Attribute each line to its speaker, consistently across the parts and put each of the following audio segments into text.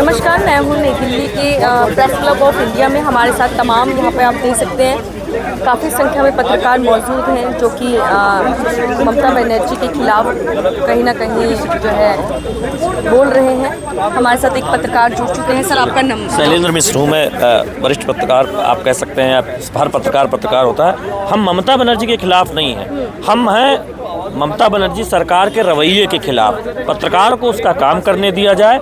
Speaker 1: नमस्कार, मैं हूँ नई दिल्ली के प्रेस क्लब ऑफ इंडिया में। हमारे साथ तमाम यहाँ पे आप देख सकते हैं काफ़ी संख्या में पत्रकार मौजूद हैं जो कि ममता बनर्जी के खिलाफ कहीं ना कहीं जो है बोल रहे हैं। हमारे साथ एक पत्रकार जुड़ चुके हैं। सर, आपका नाम?
Speaker 2: शैलेंद्र मिश्र हूँ मैं, वरिष्ठ पत्रकार आप कह सकते हैं। हर पत्रकार होता है। हम ममता बनर्जी के खिलाफ नहीं हैं, हम हैं ममता बनर्जी सरकार के रवैये के खिलाफ। पत्रकार को उसका काम करने दिया जाए,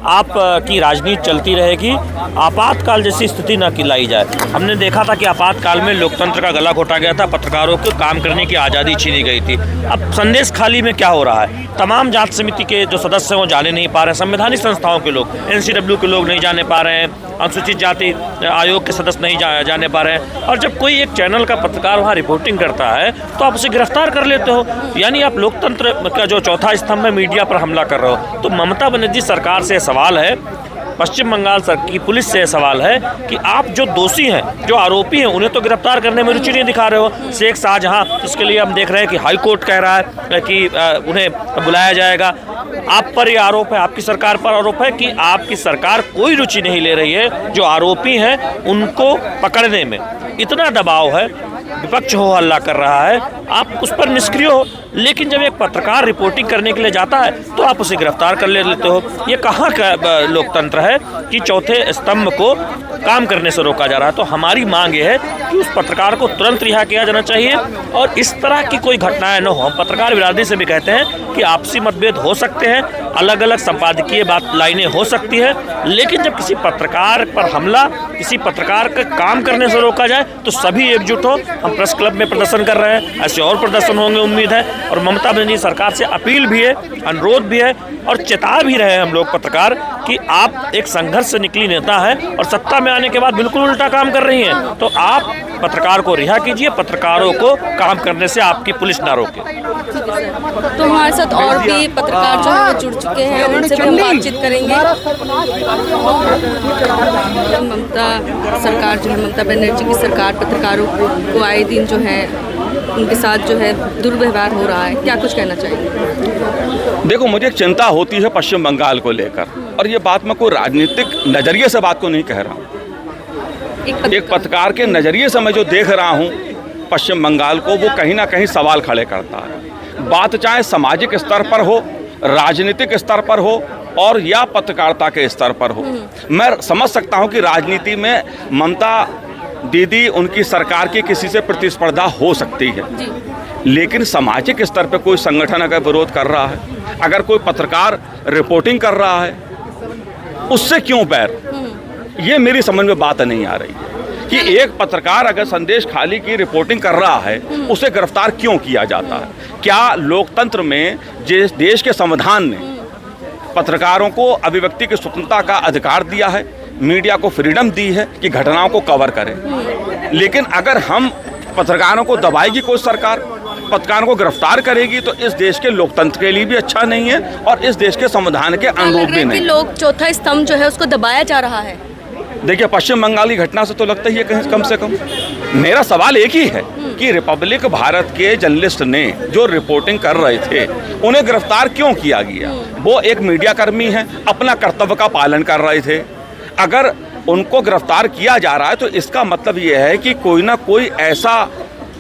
Speaker 2: आप की राजनीति चलती रहेगी, आपातकाल जैसी स्थिति न लाई जाए। हमने देखा था कि आपातकाल में लोकतंत्र का गला घोटा गया था, पत्रकारों को काम करने की आज़ादी छीनी गई थी। अब संदेश खाली में क्या हो रहा है? तमाम जांच समिति के जो सदस्य हैं वो जाने नहीं पा रहे हैं, संवैधानिक संस्थाओं के लोग, NCW के लोग नहीं जाने पा रहे हैं, अनुसूचित जाति आयोग के सदस्य नहीं जाने पा रहे हैं। और जब कोई एक चैनल का पत्रकार वहाँ रिपोर्टिंग करता है तो आप उसे गिरफ्तार कर लेते हो, यानी आप लोकतंत्र का जो चौथा स्तंभ है मीडिया पर हमला कर रहे हो। तो ममता बनर्जी सरकार से सवाल है, पश्चिम बंगाल की पुलिस से सवाल है कि आप जो दोषी हैं, जो आरोपी हैं, उन्हें तो गिरफ्तार करने में रुचि नहीं दिखा रहे हो। शेख शाहजहां, इसके लिए हम देख रहे हैं कि हाई कोर्ट कह रहा है कि उन्हें बुलाया जाएगा। आप पर यह आरोप है, आपकी सरकार पर आरोप है कि आपकी सरकार कोई रुचि नहीं ले रही है जो आरोपी हैं उनको पकड़ने में। इतना दबाव है, विपक्ष हो हल्ला कर रहा है, आप उस पर निष्क्रिय हो। लेकिन जब एक पत्रकार रिपोर्टिंग करने के लिए जाता है तो आप उसे गिरफ्तार कर लेते हो। ये कहाँ का लोकतंत्र है कि चौथे स्तंभ को काम करने से रोका जा रहा है? तो हमारी मांग ये है कि उस पत्रकार को तुरंत रिहा किया जाना चाहिए और इस तरह की कोई घटनाएं न हो। हम पत्रकार बिरादरी से भी कहते हैं कि आपसी मतभेद हो सकते हैं, अलग अलग संपादकीय लाइनें हो सकती है, लेकिन जब किसी पत्रकार पर हमला, किसी पत्रकार का काम करने से रोका जाए तो सभी एकजुट हो। हम प्रेस क्लब में प्रदर्शन कर रहे हैं, ऐसे और प्रदर्शन होंगे उम्मीद है। और ममता बनर्जी सरकार से अपील भी है, अनुरोध भी है और चेता भी रहे हैं हम लोग पत्रकार कि आप एक संघर्ष से निकली नेता हैं और सत्ता में आने के बाद बिल्कुल उल्टा काम कर रही हैं। तो आप पत्रकार को रिहा कीजिए, पत्रकारों को काम करने से आपकी पुलिस ना रोके।
Speaker 1: तो हमारे साथ और भी पत्रकार जो है जुड़ चुके हैं, उनसे भी हम बातचीत करेंगे। ममता सरकार जो है, ममता बनर्जी की सरकार पत्रकारों को आए दिन जो है उनके साथ जो है दुर्व्यवहार हो रहा है, क्या कुछ कहना चाहिए?
Speaker 3: देखो, मुझे एक चिंता होती है पश्चिम बंगाल को लेकर, और ये बात मैं कोई राजनीतिक नज़रिए से बात को नहीं कह रहा हूँ। एक पत्रकार के नज़रिए से मैं जो देख रहा हूँ पश्चिम बंगाल को, वो कहीं ना कहीं सवाल खड़े करता है। बात चाहे सामाजिक स्तर पर हो, राजनीतिक स्तर पर हो और या पत्रकारिता के स्तर पर हो। मैं समझ सकता हूँ कि राजनीति में ममता दीदी, उनकी सरकार की किसी से प्रतिस्पर्धा हो सकती है, लेकिन सामाजिक स्तर पर कोई संगठन अगर विरोध कर रहा है, अगर कोई पत्रकार रिपोर्टिंग कर रहा है, उससे क्यों बैर? ये मेरी समझ में बात नहीं आ रही है कि एक पत्रकार अगर संदेश खाली की रिपोर्टिंग कर रहा है, उसे गिरफ्तार क्यों किया जाता है? क्या लोकतंत्र में, जिस देश के संविधान ने पत्रकारों को अभिव्यक्ति की स्वतंत्रता का अधिकार दिया है, मीडिया को फ्रीडम दी है कि घटनाओं को कवर करें, लेकिन अगर हम पत्रकारों को दबाएगी कोई सरकार, पत्रकारों को गिरफ्तार करेगी, तो इस देश के लोकतंत्र के लिए भी अच्छा नहीं है और इस देश के संविधान के अनुरूप भी नहीं।
Speaker 1: लोग चौथा स्तंभ जो है उसको दबाया जा रहा है।
Speaker 3: देखिए, पश्चिम बंगाल की घटना से तो लगता ही है कम से कम। मेरा सवाल एक ही है कि रिपब्लिक भारत के जर्नलिस्ट ने जो रिपोर्टिंग कर रहे थे, उन्हें गिरफ्तार क्यों किया गया? वो एक मीडिया कर्मी है, अपना कर्तव्य का पालन कर रहे थे। अगर उनको गिरफ्तार किया जा रहा है तो इसका मतलब ये है कि कोई ना कोई ऐसा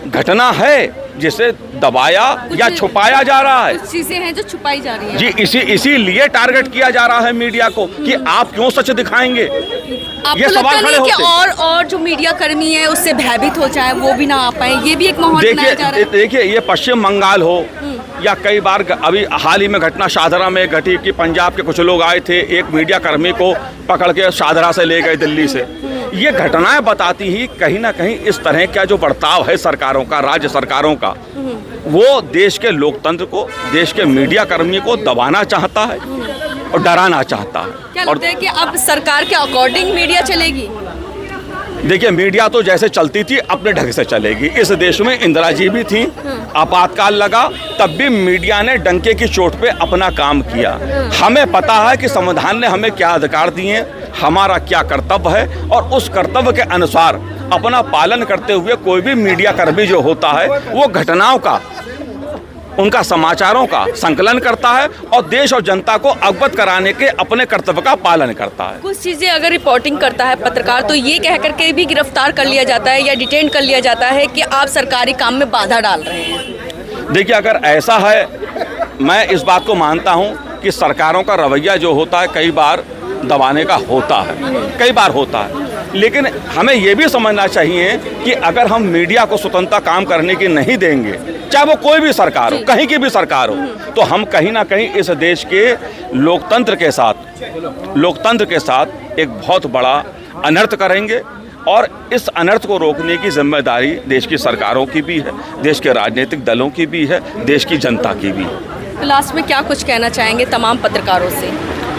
Speaker 3: घटना है जिसे दबाया या छुपाया जा रहा है।
Speaker 1: कुछ चीजें हैं जो छुपाई जा रही हैं।
Speaker 3: जी, इसीलिए टारगेट किया जा रहा है मीडिया को कि आप क्यों सच दिखाएंगे।
Speaker 1: ये सवाल खड़े होते हैं कि और जो मीडिया कर्मी है उससे भयभीत हो जाए, वो भी ना आ पाए, ये भी एक माहौल बनाया जा रहा है।
Speaker 3: देखिए, ये पश्चिम बंगाल हो या कई बार अभी हाल ही में घटना शाहदरा में घटी कि पंजाब के कुछ लोग आए थे, एक मीडिया कर्मी को पकड़ के शाहदरा से ले गए दिल्ली से। ये घटनाएं बताती ही कहीं ना कहीं इस तरह का जो बर्ताव है सरकारों का, राज्य सरकारों का, वो देश के लोकतंत्र को, देश के मीडिया कर्मी को दबाना चाहता है और डराना चाहता है।
Speaker 1: क्या लगता है कि अब सरकार के अकॉर्डिंग मीडिया चलेगी?
Speaker 3: देखिए, मीडिया तो जैसे चलती थी अपने ढंग से चलेगी। इस देश में इंदिरा जी भी थी, आपातकाल लगा तब भी मीडिया ने डंके की चोट पे अपना काम किया। हमें पता है कि संविधान ने हमें क्या अधिकार दिए, हमारा क्या कर्तव्य है, और उस कर्तव्य के अनुसार अपना पालन करते हुए कोई भी मीडिया कर्मी जो होता है वो घटनाओं का उनका समाचारों का संकलन करता है और देश और जनता को अवगत कराने के अपने कर्तव्य का पालन करता है।
Speaker 1: कुछ चीज़ें अगर रिपोर्टिंग करता है पत्रकार तो ये कह करके भी गिरफ्तार कर लिया जाता है या डिटेन कर लिया जाता है कि आप सरकारी काम में बाधा डाल रहे हैं।
Speaker 3: देखिए, अगर ऐसा है, मैं इस बात को मानता हूं कि सरकारों का रवैया जो होता है कई बार दबाने का होता है, कई बार होता है, लेकिन हमें ये भी समझना चाहिए कि अगर हम मीडिया को स्वतंत्रता काम करने की नहीं देंगे, चाहे वो कोई भी सरकार हो, कहीं की भी सरकार हो, तो हम कहीं ना कहीं इस देश के लोकतंत्र के साथ एक बहुत बड़ा अनर्थ करेंगे और इस अनर्थ को रोकने की जिम्मेदारी देश की सरकारों की भी है, देश के राजनीतिक दलों की भी है, देश की जनता की भी है।
Speaker 1: तो लास्ट में क्या कुछ कहना चाहेंगे तमाम पत्रकारों से?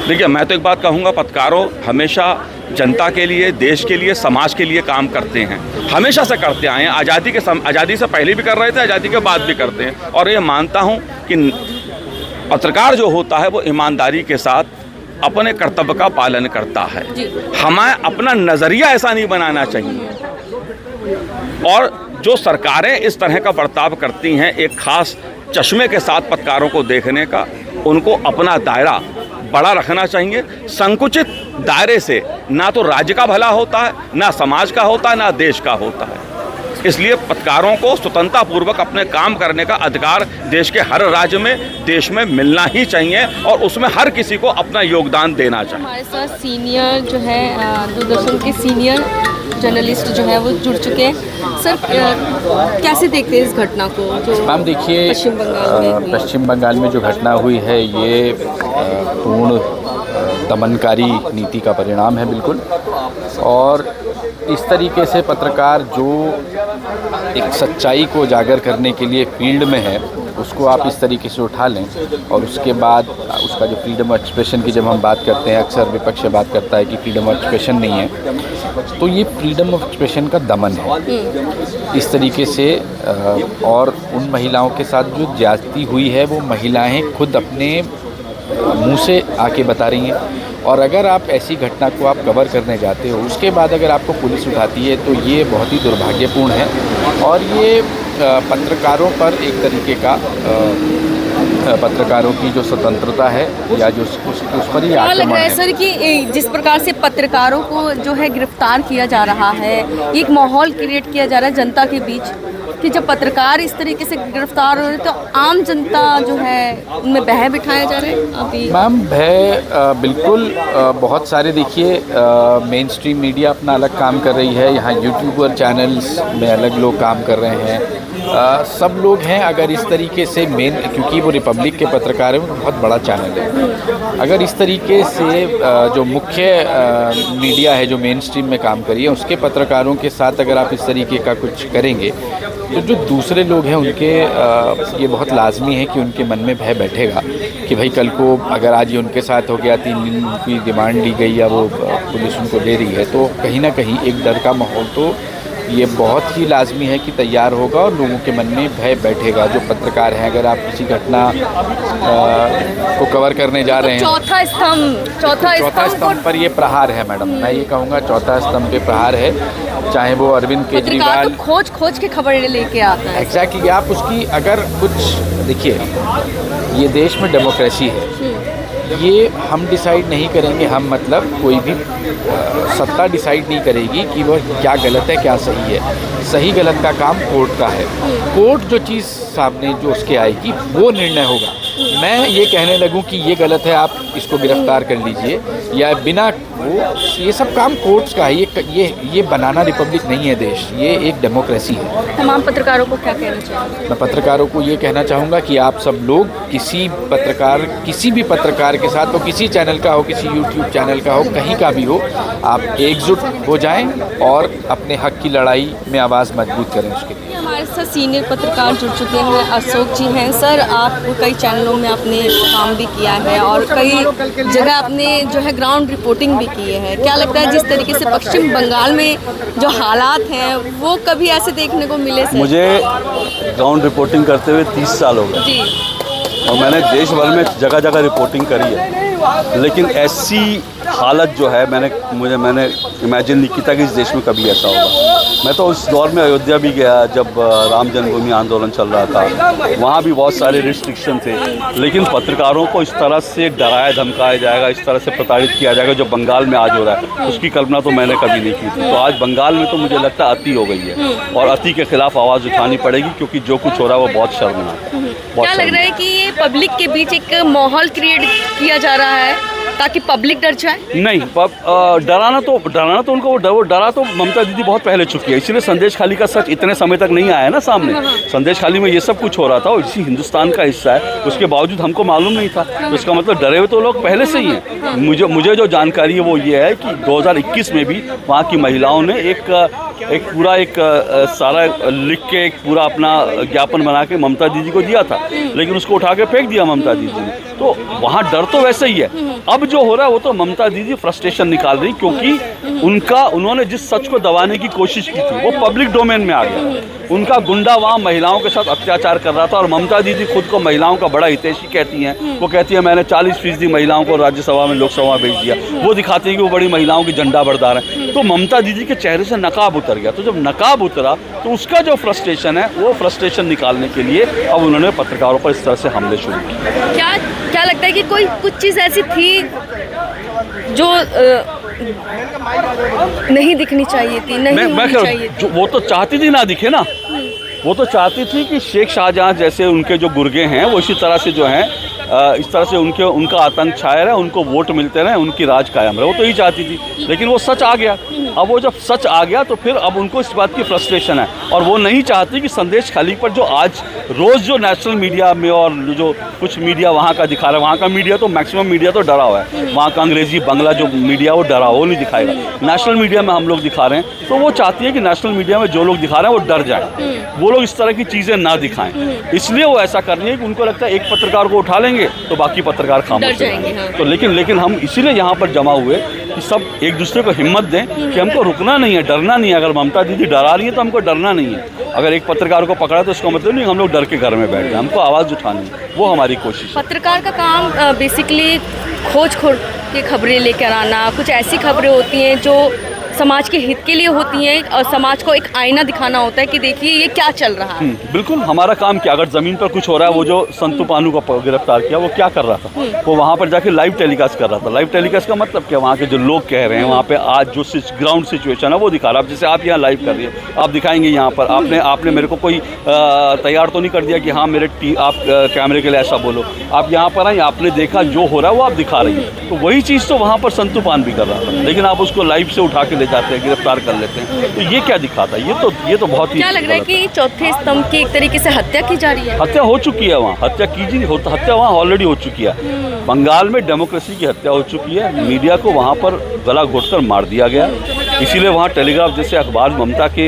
Speaker 3: देखिए, मैं तो एक बात कहूँगा, पत्रकारों हमेशा जनता के लिए, देश के लिए, समाज के लिए काम करते हैं, हमेशा से करते आए हैं। आज़ादी से पहले भी कर रहे थे, आज़ादी के बाद भी करते हैं। और ये मानता हूँ कि पत्रकार जो होता है वो ईमानदारी के साथ अपने कर्तव्य का पालन करता है। हमें अपना नज़रिया ऐसा नहीं बनाना चाहिए। और जो सरकारें इस तरह का बर्ताव करती हैं, एक खास चश्मे के साथ पत्रकारों को देखने का, उनको अपना दायरा बड़ा रखना चाहिए। संकुचित दायरे से ना तो राज्य का भला होता है, ना समाज का होता है, ना देश का होता है। इसलिए पत्रकारों को स्वतंत्रता पूर्वक अपने काम करने का अधिकार देश के हर राज्य में, देश में मिलना ही चाहिए और उसमें हर किसी को अपना योगदान देना चाहिए।
Speaker 1: हमारे साथ सीनियर जो है दूरदर्शन के सीनियर जर्नलिस्ट जो है वो जुड़ चुके हैं। सर, कैसे देखते हैं इस घटना को जो
Speaker 4: मैम देखिए, पश्चिम बंगाल में जो घटना हुई है ये पूर्ण दमनकारी नीति का परिणाम है बिल्कुल। और इस तरीके से पत्रकार जो एक सच्चाई को उजागर करने के लिए फील्ड में है, उसको आप इस तरीके से उठा लें और उसके बाद उसका जो फ्रीडम ऑफ एक्सप्रेशन की जब हम बात करते हैं, अक्सर विपक्ष बात करता है कि फ्रीडम ऑफ एक्सप्रेशन नहीं है, तो ये फ्रीडम ऑफ एक्सप्रेशन का दमन है इस तरीके से। और उन महिलाओं के साथ जो ज्यादती हुई है वो महिलाएं खुद अपने मुंह से आके बता रही हैं। और अगर आप ऐसी घटना को आप कवर करने जाते हो, उसके बाद अगर आपको पुलिस उठाती है, तो ये बहुत ही दुर्भाग्यपूर्ण है। और ये पत्रकारों पर एक तरीके का पत्रकारों की जो स्वतंत्रता है या जो उस पर ही आक्रमण
Speaker 1: लग रहा है
Speaker 4: है।
Speaker 1: सर कि जिस प्रकार से पत्रकारों को जो है गिरफ्तार किया जा रहा है, एक माहौल क्रिएट किया जा रहा है जनता के बीच कि जब पत्रकार इस तरीके से गिरफ्तार हो रहे हैं तो आम जनता जो है उनमें भय बिठाया जा रहा है अभी।
Speaker 4: मैम भय बिल्कुल बहुत सारे, देखिए मेन स्ट्रीम मीडिया अपना अलग काम कर रही है, यहाँ यूट्यूबर चैनल्स में अलग लोग काम कर रहे हैं, सब लोग हैं। अगर इस तरीके से क्योंकि वो रिपब्लिक के पत्रकार हैं, बहुत बड़ा चैनल है, अगर इस तरीके से जो मुख्य मीडिया है जो मेन स्ट्रीम में काम करी है उसके पत्रकारों के साथ अगर आप इस तरीके का कुछ करेंगे तो जो दूसरे लोग हैं उनके ये बहुत लाजमी है कि उनके मन में भय बैठेगा कि भाई कल को अगर आज ये उनके साथ हो गया, 3 दिन की डिमांड ली गई या वो पुलिस उनको दे रही है, तो कहीं ना कहीं एक डर का माहौल तो ये बहुत ही लाजमी है कि तैयार होगा और लोगों के मन में भय बैठेगा। जो पत्रकार हैं, अगर आप किसी घटना को कवर करने जा रहे हैं,
Speaker 1: चौथा
Speaker 4: स्तंभ पर ये प्रहार है मैडम, मैं ये कहूँगा चौथा स्तंभ पे प्रहार है। चाहे वो अरविंद केजरीवाल
Speaker 1: तो खोज के खबरें लेके आता है।
Speaker 4: एग्जैक्टली, आप उसकी अगर कुछ देखिए, ये देश में डेमोक्रेसी है, ये हम डिसाइड नहीं करेंगे, हम मतलब कोई भी सत्ता डिसाइड नहीं करेगी कि वह क्या गलत है क्या सही है। सही गलत का काम कोर्ट का है। कोर्ट जो चीज़ सामने जो उसके आएगी वो निर्णय होगा। मैं ये कहने लगूं कि ये गलत है, आप इसको गिरफ्तार कर लीजिए या बिना वो, ये सब काम कोर्ट्स का है। ये बनाना रिपब्लिक नहीं है देश, ये एक डेमोक्रेसी है।
Speaker 1: तमाम पत्रकारों को क्या कहना चाहिए?
Speaker 4: मैं पत्रकारों को ये कहना चाहूँगा कि आप सब लोग किसी भी पत्रकार के साथ, तो किसी चैनल का हो, किसी यूट्यूब चैनल का हो, कहीं का भी हो, आप एकजुट हो जाएं और अपने हक की लड़ाई में आवाज़ मजबूत करें उसके लिए।
Speaker 1: हमारे साथ सीनियर पत्रकार जुड़ चुके हैं, अशोक जी हैं। सर, आप कई चैनलों में आपने काम भी किया है और कई जगह आपने जो है ग्राउंड रिपोर्टिंग भी की है। क्या लगता है जिस तरीके से पश्चिम बंगाल में जो हालात हैं वो कभी ऐसे देखने को मिले?
Speaker 5: मुझे ग्राउंड रिपोर्टिंग करते हुए 30 साल हो गए
Speaker 1: जी,
Speaker 5: और मैंने देश भर में जगह जगह रिपोर्टिंग करी है, लेकिन ऐसी हालत जो है मैंने इमेजिन नहीं किया कि इस देश में कभी ऐसा होगा। मैं तो उस दौर में अयोध्या भी गया जब राम जन्मभूमि आंदोलन चल रहा था, वहाँ भी बहुत सारे रिस्ट्रिक्शन थे, लेकिन पत्रकारों को इस तरह से डराया धमकाया जाएगा, इस तरह से प्रताड़ित किया जाएगा जो बंगाल में आज हो रहा है, उसकी कल्पना तो मैंने कभी नहीं की थी। तो आज बंगाल में तो मुझे लगता है अति हो गई है और अति के खिलाफ आवाज़ उठानी पड़ेगी, क्योंकि जो कुछ हो रहा है वो बहुत शर्मनाक है।
Speaker 1: क्या लग रहा है कि ये पब्लिक के बीच एक माहौल क्रिएट किया जा रहा है ताकि पब्लिक डर जाए?
Speaker 5: नहीं, डराना तो उनको वो डरा तो ममता दीदी बहुत पहले चुकी है, इसलिए संदेश खाली का सच इतने समय तक नहीं आया ना सामने। संदेश खाली में ये सब कुछ हो रहा था और इसी हिंदुस्तान का हिस्सा है, उसके बावजूद हमको मालूम नहीं था, तो इसका मतलब डरे हुए तो लोग पहले से ही हैं। मुझे जो जानकारी है वो ये है कि 2021 में भी वहाँ की महिलाओं ने एक पूरा सारा लिख के एक पूरा अपना ज्ञापन बना के ममता दीदी को दिया था, लेकिन उसको उठा के फेंक दिया ममता दीदी ने। तो वहाँ डर तो वैसे ही है। अब जो हो रहा है वो तो ममता दीदी फ्रस्ट्रेशन निकाल रही, क्योंकि उन्होंने जिस सच को दबाने की कोशिश की थी वो पब्लिक डोमेन में आ गया। उनका गुंडा वहाँ महिलाओं के साथ अत्याचार कर रहा था और ममता दीदी खुद को महिलाओं का बड़ा हितैषी कहती हैं। वो कहती है मैंने 40% महिलाओं को राज्यसभा में लोकसभा में भेज दिया। वो दिखाती है कि वो बड़ी महिलाओं की झंडा बरदार है। तो ममता दीदी के चेहरे से नकाब उतर गया। तो जब नकाब उतरा तो उसका जो फ्रस्ट्रेशन है वो फ्रस्ट्रेशन निकालने के लिए अब उन्होंने पत्रकारों पर इस तरह से हमले शुरू किए।
Speaker 1: क्या लगता है कि कोई कुछ चीज़ ऐसी थी जो नहीं दिखनी चाहिए थी, नहीं होनी चाहिए थी?
Speaker 5: वो तो चाहती थी ना दिखे ना, वो तो चाहती थी कि शेख शाहजहां जैसे उनके जो गुर्गे हैं वो इसी तरह से जो हैं इस तरह से उनका आतंक छाया रहे, उनको वोट मिलते रहे, उनकी राज कायम रहे, वो तो यही चाहती थी। लेकिन वो सच आ गया। अब वो जब सच आ गया तो फिर अब उनको इस बात की फ्रस्ट्रेशन है और वो नहीं चाहती कि संदेश खाली पर जो आज रोज़ जो नेशनल मीडिया में और जो कुछ मीडिया वहाँ का दिखा रहा है, वहाँ का मीडिया तो मैक्सिमम मीडिया तो डरा हुआ है, वहाँ का अंग्रेजी बांग्ला जो मीडिया वो डरा वो नहीं दिखाएगा। नेशनल मीडिया में हम लोग दिखा रहे हैं तो वो चाहती है कि नेशनल मीडिया में जो लोग दिखा रहे हैं वो डर जाए, वो लोग इस तरह की चीज़ें ना दिखाएं। इसलिए वो ऐसा कर रही है कि उनको लगता है एक पत्रकार को उठा लेंगे तो बाकी पत्रकार खामोश जाएंगे। तो लेकिन हम इसीलिए यहाँ पर जमा हुए कि सब एक दूसरे को हिम्मत दें कि हमको रुकना नहीं है, डरना नहीं है। अगर ममता दीदी डरा रही है तो हमको डरना नहीं है। अगर एक पत्रकार को पकड़ा तो उसका मतलब नहीं हम लोग डर के घर में बैठ जाए, हमको आवाज़ उठानी है, वो हमारी कोशिश है।
Speaker 1: पत्रकार का काम बेसिकली खोज के खबरें लेकर आना, कुछ ऐसी खबरें होती हैं जो समाज के हित के लिए होती हैं और समाज को एक आईना दिखाना होता है कि देखिए ये क्या चल रहा है।
Speaker 5: बिल्कुल हमारा काम क्या, अगर ज़मीन पर कुछ हो रहा है, वो जो संतू पानू को गिरफ्तार किया वो क्या कर रहा था, वो वहाँ पर जाके लाइव टेलीकास्ट कर रहा था। लाइव टेलीकास्ट का मतलब क्या, वहाँ के जो लोग कह रहे हैं वहाँ पे आज जो ग्राउंड सिचुएशन है वो दिखा रहा है। जैसे आप यहाँ लाइव कर रही है, आप दिखाएंगे यहाँ पर, आपने मेरे को कोई तैयार तो नहीं कर दिया कि हाँ आप कैमरे के लिए ऐसा बोलो। आप यहाँ पर आए, आपने देखा जो हो रहा है वो आप दिखा रही है। तो वही चीज़ तो वहाँ पर संतू पान भी कर रहा था, लेकिन आप उसको लाइव से उठा के ले जाते हैं, गिरफ्तार कर लेते हैं। तो ये क्या दिखाता है, ये तो बहुत ही।
Speaker 1: क्या लग रहा है कि चौथे स्तंभ की एक तरीके से हत्या की जा रही है?
Speaker 5: हत्या हो चुकी है वहाँ, हत्या वहाँ ऑलरेडी हो चुकी है। बंगाल में डेमोक्रेसी की हत्या हो चुकी है। मीडिया को वहाँ पर गला घोटकर मार दिया गया, इसीलिए वहाँ टेलीग्राफ जैसे अखबार ममता के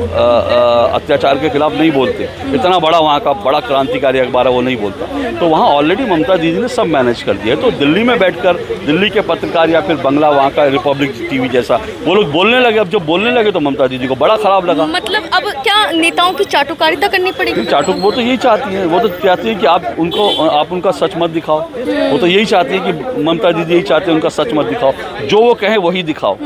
Speaker 5: अत्याचार के खिलाफ नहीं बोलते। इतना बड़ा वहाँ का बड़ा क्रांतिकारी अखबार है वो नहीं बोलता। तो वहाँ ऑलरेडी ममता दीदी ने सब मैनेज कर दिया है। तो दिल्ली में बैठकर दिल्ली के पत्रकार या फिर बंगला वहाँ का रिपब्लिक टीवी जैसा वो लोग बोलने लगे। अब जब बोलने लगे तो ममता दीदी को बड़ा खराब लगा।
Speaker 1: मतलब अब क्या नेताओं की चाटुकारिता करनी पड़ेगी?
Speaker 5: वो तो यही चाहती हैं, वो तो चाहती है कि आप उनका सच मत दिखाओ। वो तो यही चाहती है कि ममता दीदी यही चाहती है उनका सच मत दिखाओ, जो वो कहें वही दिखाओ।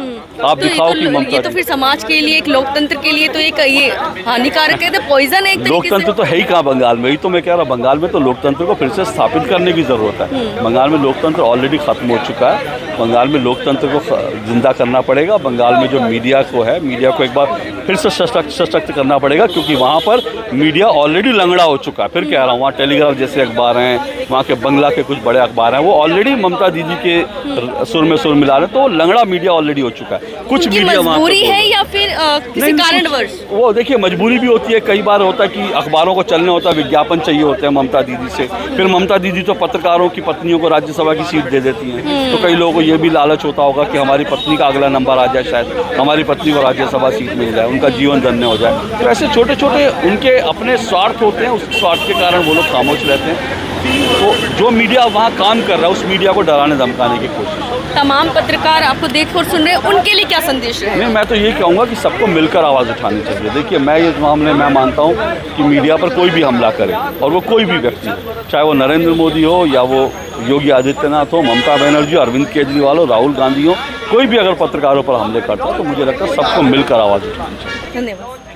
Speaker 5: आप
Speaker 1: तो
Speaker 5: दिखाओ कि ममता
Speaker 1: ये तो फिर समाज के लिए, एक लोकतंत्र के लिए तो ये हानिकारक है, तो पॉइजन है।
Speaker 5: लोकतंत्र तो है ही कहाँ बंगाल में, ही तो मैं कह रहा बंगाल में तो लोकतंत्र को फिर से स्थापित करने की ज़रूरत है। बंगाल में लोकतंत्र ऑलरेडी ख़त्म हो चुका है। बंगाल में लोकतंत्र को जिंदा करना पड़ेगा। बंगाल में जो मीडिया को एक बार फिर से सशक्त करना पड़ेगा, क्योंकि वहाँ पर मीडिया ऑलरेडी लंगड़ा हो चुका है। फिर कह रहा हूँ, वहाँ टेलीग्राफ जैसे अखबार हैं, वहाँ के बंगला के कुछ बड़े अखबार हैं, वो ऑलरेडी ममता दीदी के सुर में सुर मिला रहे हैं। तो लंगड़ा मीडिया ऑलरेडी हो चुका है। कुछ मीडिया
Speaker 1: मजबूरी है या फिर किसी कारणवश?
Speaker 5: वो देखिए मजबूरी भी होती है, कई बार होता है कि अखबारों को चलने होता है, विज्ञापन चाहिए होते हैं ममता दीदी से। फिर ममता दीदी तो पत्रकारों की पत्नियों को राज्यसभा की सीट दे देती हैं। तो कई लोगों को ये भी लालच होता होगा कि हमारी पत्नी का अगला नंबर आ जाए, शायद हमारी पत्नी को राज्यसभा सीट मिल जाए, उनका जीवन धन्य हो जाए। तो ऐसे छोटे छोटे उनके अपने स्वार्थ होते हैं, उस स्वार्थ के कारण वो लोग खामोश रहते हैं। तो जो मीडिया वहाँ काम कर रहा है उस मीडिया को डराने धमकाने की कोशिश है।
Speaker 1: तमाम पत्रकार आपको देख और सुन रहे हैं, उनके लिए क्या संदेश है?
Speaker 5: नहीं, मैं तो यही कहूँगा कि सबको मिलकर आवाज़ उठानी चाहिए। देखिए, मैं इस मामले में मानता हूँ कि मीडिया पर कोई भी हमला करे, और वो कोई भी व्यक्ति हो, चाहे वो नरेंद्र मोदी हो या वो योगी आदित्यनाथ हो, ममता बनर्जी, अरविंद केजरीवाल हो, राहुल गांधी हो, कोई भी अगर पत्रकारों पर हमले करता है तो मुझे लगता है सबको मिलकर आवाज़ उठानी चाहिए।
Speaker 1: धन्यवाद।